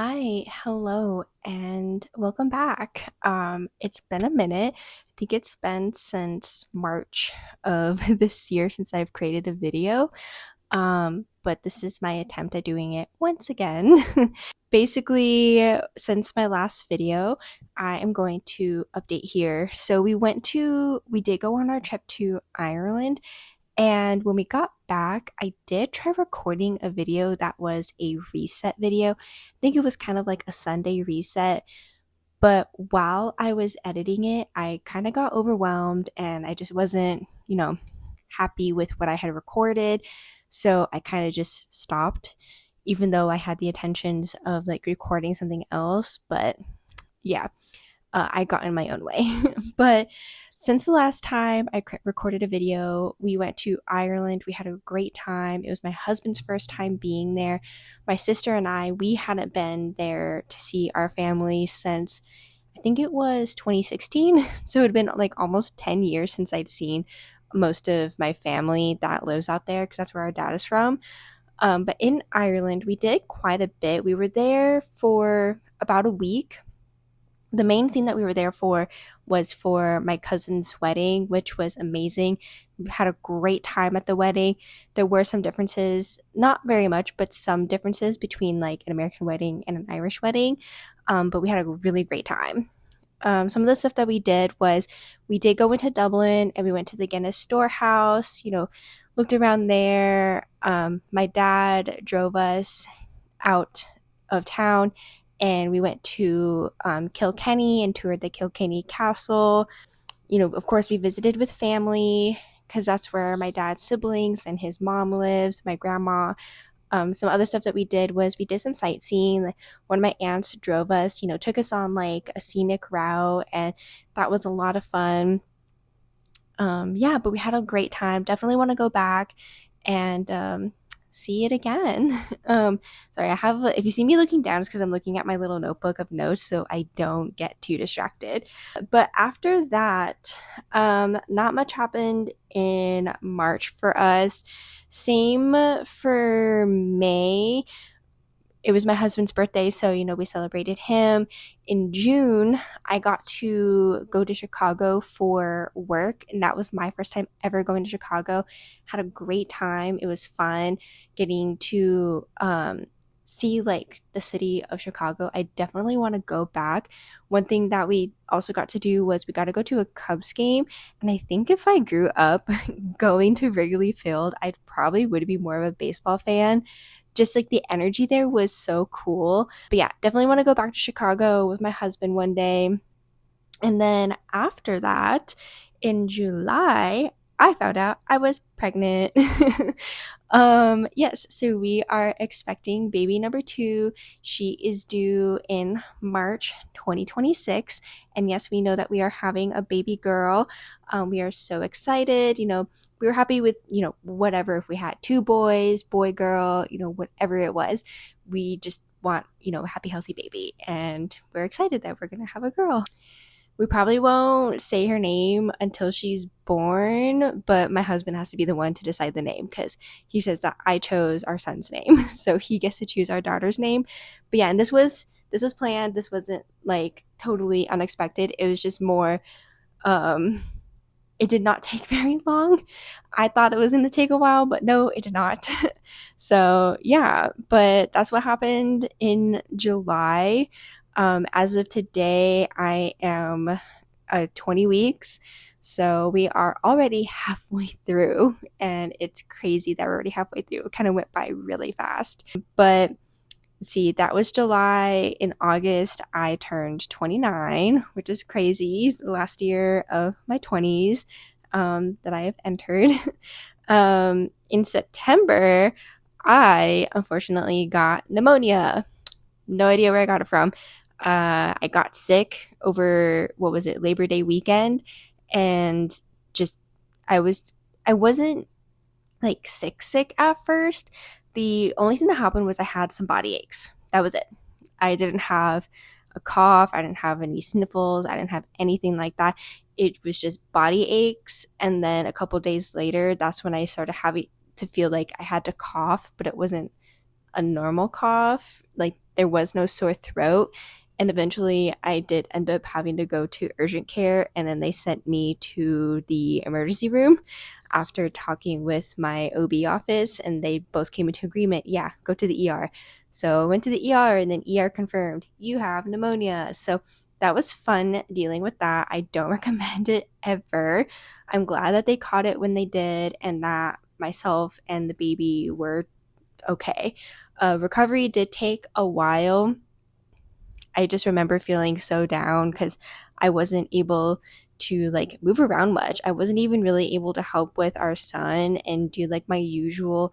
Hi, hello, and welcome back. It's been a minute. I think it's been since March of this year since I've created a video. But this is my attempt at doing it once again. Basically, since my last video, I am going to update here. So we did go on our trip to Ireland, and when we got back, I did try recording a video that was a reset video. I think it was kind of like a Sunday reset. But while I was editing it, I kind of got overwhelmed and I just wasn't, happy with what I had recorded. So I kind of just stopped, even though I had the intentions of like recording something else. But yeah, I got in my own way. But since the last time I recorded a video, we went to Ireland. We had a great time. It was my husband's first time being there. My sister and I, we hadn't been there to see our family since I think it was 2016. So it had been like almost 10 years since I'd seen most of my family that lives out there because that's where our dad is from. But in Ireland, we did quite a bit. We were there for about a week. The main thing that we were there for was for my cousin's wedding, which was amazing. We had a great time at the wedding. There were some differences, not very much, but some differences between like an American wedding and an Irish wedding. But we had a really great time. Some of the stuff that we did was we did go into Dublin and we went to the Guinness Storehouse, looked around there. My dad drove us out of town and we went to Kilkenny and toured the Kilkenny Castle. Of course, we visited with family because that's where my dad's siblings and his mom lives, my grandma. Some other stuff that we did was we did some sightseeing. Like, one of my aunts drove us, took us on like a scenic route, and that was a lot of fun. Yeah, but we had a great time. Definitely want to go back and see it again. Sorry, if you see me looking down, it's because I'm looking at my little notebook of notes so I don't get too distracted. But after that, not much happened in March for us. Same for May. It was my husband's birthday, so we celebrated him. In June, I got to go to Chicago for work, and that was my first time ever going to Chicago. Had a great time. It was fun getting to see like the city of Chicago. I definitely want to go back. One thing that we also got to do was we got to go to a Cubs game, and I think if I grew up going to Wrigley Field, I probably would be more of a baseball fan. Just like the energy there was so cool. But yeah, definitely want to go back to Chicago with my husband one day. And then after that, in July, I found out I was pregnant. Yes, so we are expecting baby number two. She is due in March 2026. And yes, we know that we are having a baby girl. We are so excited. We were happy with, whatever, if we had two boys, boy, girl, whatever it was. We just want, a happy, healthy baby. And we're excited that we're going to have a girl. We probably won't say her name until she's born, but my husband has to be the one to decide the name because he says that I chose our son's name. So he gets to choose our daughter's name. But yeah, and this was planned. This wasn't like totally unexpected. It was just more um it did not take very long. I thought it was going to take a while, but no, it did not. So, yeah, but that's what happened in July. As of today, I am 20 weeks. So we are already halfway through, and it's crazy that we're already halfway through. It kind of went by really fast. But see, that was July. In August, I turned 29, which is crazy. The last year of my 20s that I have entered. In September, I unfortunately got pneumonia. No idea where I got it from. I got sick over, what was it, Labor Day weekend, and just I was I wasn't like sick at first. The only thing that happened was I had some body aches. That was it. I didn't have a cough, I didn't have any sniffles, I didn't have anything like that. It was just body aches, and then a couple days later, that's when I started having to feel like I had to cough, but it wasn't a normal cough. Like there was no sore throat. And eventually, I did end up having to go to urgent care, and then they sent me to the emergency room after talking with my OB office, and they both came into agreement. Yeah, go to the ER. So I went to the ER, and then ER confirmed you have pneumonia. So that was fun dealing with that. I don't recommend it ever. I'm glad that they caught it when they did, and that myself and the baby were okay. Recovery did take a while. I just remember feeling so down because I wasn't able to like move around much. I wasn't even really able to help with our son and do like my usual,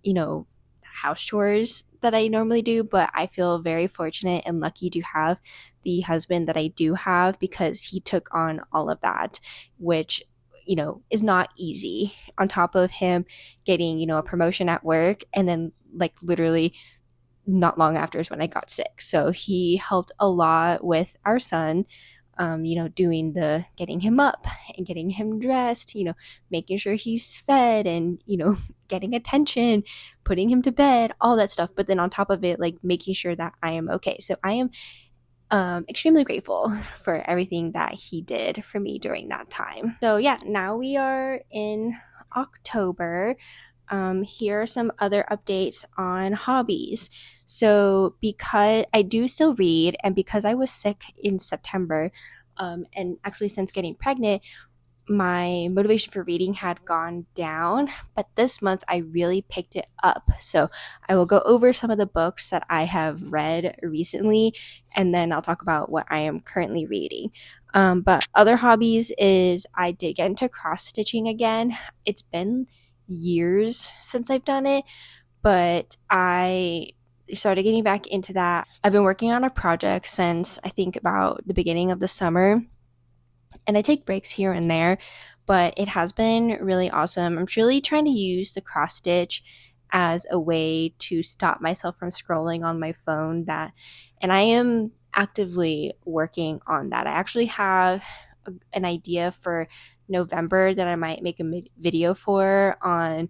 you know, house chores that I normally do. But I feel very fortunate and lucky to have the husband that I do have because he took on all of that, which is not easy. On top of him getting, a promotion at work and then like literally not long after is when I got sick. So he helped a lot with our son, doing the getting him up and getting him dressed, making sure he's fed and, getting attention, putting him to bed, all that stuff. But then on top of it, like making sure that I am okay. So I am extremely grateful for everything that he did for me during that time. So yeah, now we are in October. Here are some other updates on hobbies. So, because I do still read, and because I was sick in September, and actually since getting pregnant, my motivation for reading had gone down, but this month I really picked it up. So, I will go over some of the books that I have read recently, and then I'll talk about what I am currently reading. But other hobbies is I did get into cross stitching again. It's been years since I've done it, but I started getting back into that. I've been working on a project since I think about the beginning of the summer, and I take breaks here and there, but it has been really awesome. I'm truly trying to use the cross stitch as a way to stop myself from scrolling on my phone, and I am actively working on that. I actually have an idea for November that I might make a video for on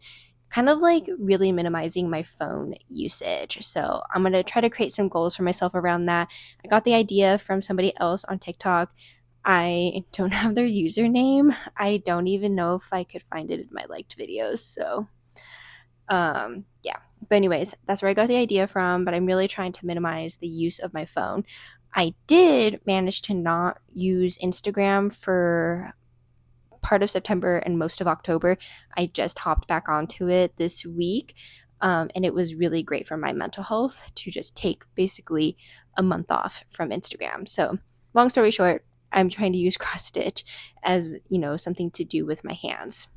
kind of like really minimizing my phone usage. So I'm going to try to create some goals for myself around that. I got the idea from somebody else on TikTok. I don't have their username. I don't even know if I could find it in my liked videos. So, yeah. But, anyways, that's where I got the idea from. But I'm really trying to minimize the use of my phone. I did manage to not use Instagram for part of September and most of October. I just hopped back onto it this week. And it was really great for my mental health to just take basically a month off from Instagram. So, long story short, I'm trying to use cross stitch as, something to do with my hands.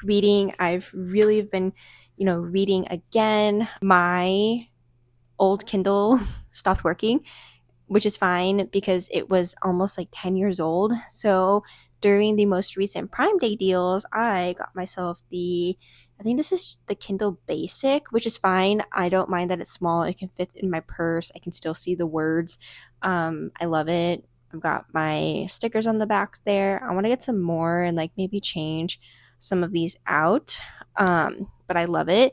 Reading, I've really been, reading again. My old Kindle stopped working, which is fine because it was almost like 10 years old. So during the most recent Prime Day deals, I got myself I think this is the Kindle Basic, which is fine. I don't mind that it's small. It can fit in my purse. I can still see the words. I love it. I've got my stickers on the back there. I want to get some more and like maybe change some of these out. But I love it.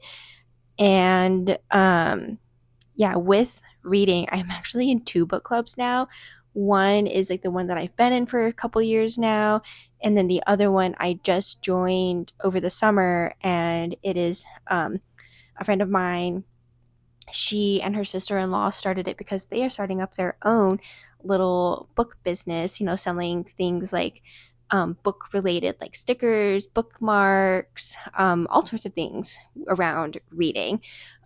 And yeah, with reading, I'm actually in two book clubs now. One is like the one that I've been in for a couple years now, and then the other one I just joined over the summer, and it is a friend of mine. She and her sister-in-law started it because they are starting up their own little book business, selling things like book related like stickers, bookmarks, all sorts of things around reading.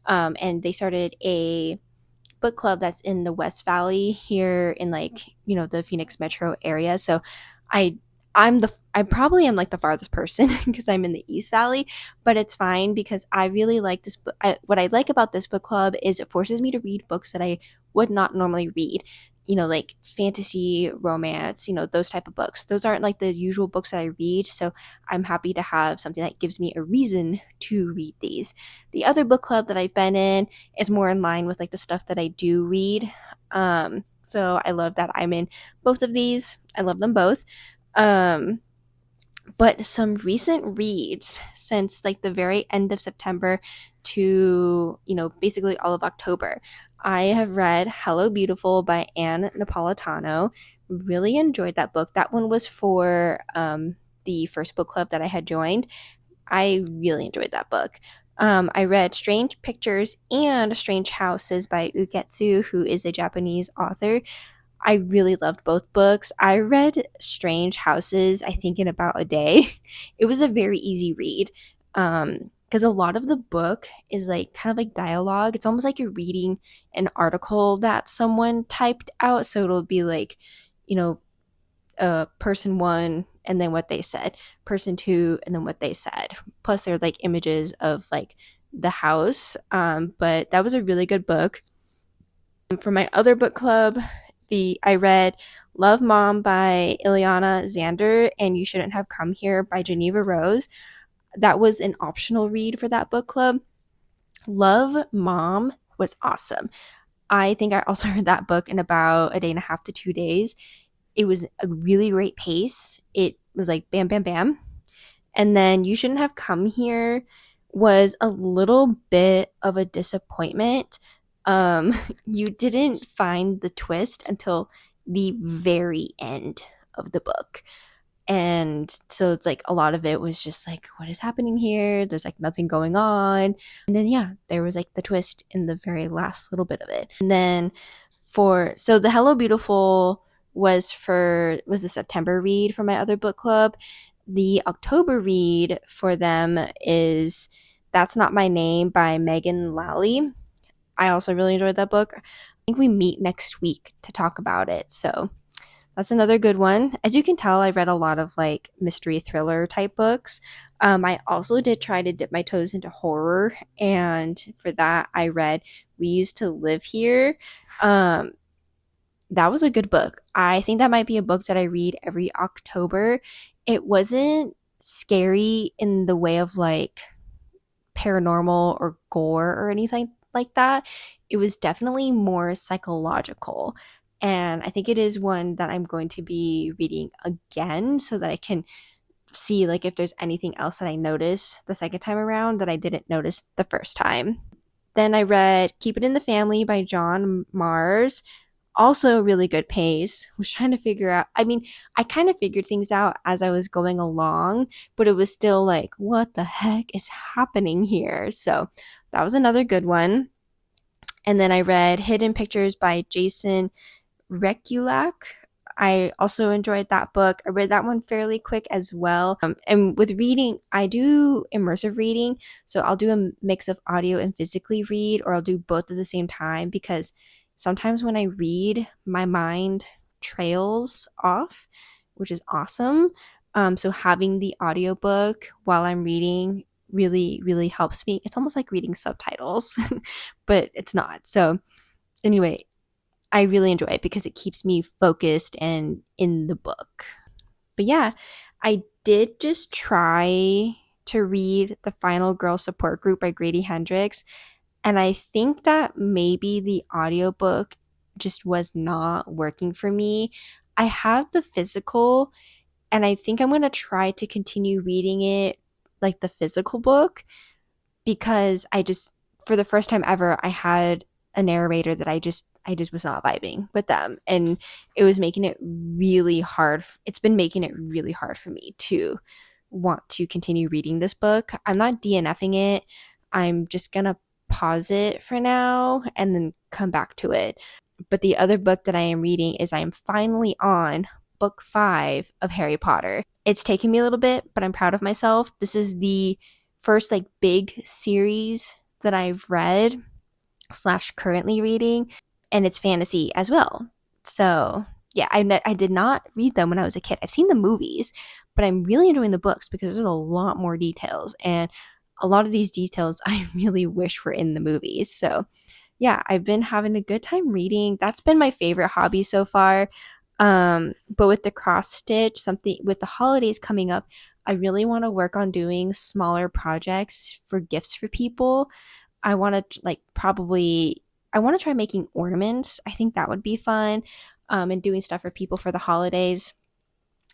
And they started a book club that's in the West Valley here in like, the Phoenix metro area. So I I probably am like the farthest person because I'm in the East Valley, but it's fine because I really like this book. What I like about this book club is it forces me to read books that I would not normally read. Like fantasy, romance, those type of books. Those aren't like the usual books that I read, so I'm happy to have something that gives me a reason to read these. The other book club that I've been in is more in line with like the stuff that I do read. So I love that I'm in both of these. I love them both. Um, but some recent reads since like the very end of September to, basically all of October. I have read Hello Beautiful by Anne Napolitano. Really enjoyed that book. That one was for the first book club that I had joined. I really enjoyed that book. I read Strange Pictures and Strange Houses by Uketsu, who is a Japanese author. I really loved both books. I read Strange Houses, I think, in about a day. It was a very easy read. Because a lot of the book is like kind of like dialogue. It's almost like you're reading an article that someone typed out. So it'll be like, you know, person one and then what they said, person two and then what they said. Plus, there's like images of like the house. But that was a really good book. For my other book club, I read Love Mom by Ileana Zander and You Shouldn't Have Come Here by Geneva Rose. That was an optional read for that book club. Love Mom was awesome. I think I also read that book in about a day and a half to 2 days. It was a really great pace. It was like bam, bam, bam. And then You Shouldn't Have Come Here was a little bit of a disappointment. Um, you didn't find the twist until the very end of the book. And so it's like a lot of it was just like, what is happening here? There's like nothing going on. And then, yeah, there was like the twist in the very last little bit of it. And then so the Hello Beautiful was the September read for my other book club. The October read for them is That's Not My Name by Megan Lally. I also really enjoyed that book. I think we meet next week to talk about it. So that's another good one. As you can tell, I read a lot of like mystery thriller type books. I also did try to dip my toes into horror, and for that, I read We Used to Live Here. Um, that was a good book. I think that might be a book that I read every October. It wasn't scary in the way of like paranormal or gore or anything like that. It was definitely more psychological. And I think it is one that I'm going to be reading again so that I can see like if there's anything else that I notice the second time around that I didn't notice the first time. Then I read Keep It in the Family by John Mars. Also really good pace. Was trying to figure out, I mean, I kind of figured things out as I was going along, but it was still like, what the heck is happening here? So that was another good one. And then I read Hidden Pictures by Jason Rekulak. I also enjoyed that book. I read that one fairly quick as well. And with reading, I do immersive reading. So I'll do a mix of audio and physically read, or I'll do both at the same time because sometimes when I read, my mind trails off, which is awesome. So having the audiobook while I'm reading really, really helps me. It's almost like reading subtitles, but it's not. So, anyway, I really enjoy it because it keeps me focused and in the book. But yeah, I did just try to read The Final Girl Support Group by Grady Hendrix, and I think that maybe the audiobook just was not working for me. I have the physical, and I think I'm going to try to continue reading it like the physical book because for the first time ever, I had a narrator that I just was not vibing with them, and it was making it really hard. It's been making it really hard for me to want to continue reading this book. I'm not DNFing it. I'm just gonna pause it for now and then come back to it. But the other book that I am reading is I am finally on book 5 of Harry Potter. It's taken me a little bit, but I'm proud of myself. This is the first like big series that I've read slash currently reading, and it's fantasy as well. So yeah, I did not read them when I was a kid. I've seen the movies, but I'm really enjoying the books because there's a lot more details, and a lot of these details I really wish were in the movies. So yeah, I've been having a good time reading. That's been my favorite hobby so far. But with the cross stitch, something with the holidays coming up, I really want to work on doing smaller projects for gifts for people. I want to like probably I want to try making ornaments. I think that would be fun. And doing stuff for people for the holidays.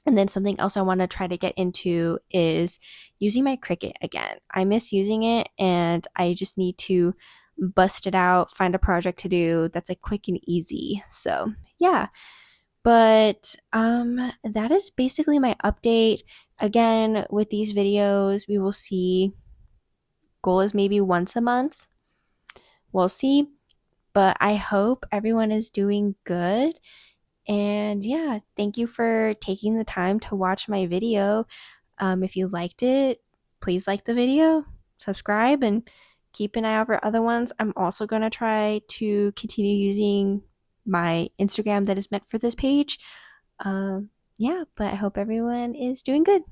And then something else I want to try to get into is using my Cricut again. I miss using it, and I just need to bust it out, find a project to do that's like quick and easy. So, yeah. But that is basically my update. Again, with these videos, we will see. Goal is maybe once a month. We'll see. But I hope everyone is doing good. And yeah, thank you for taking the time to watch my video. If you liked it, please like the video, subscribe, and keep an eye out for other ones. I'm also going to try to continue using my Instagram that is meant for this page. Yeah, but I hope everyone is doing good.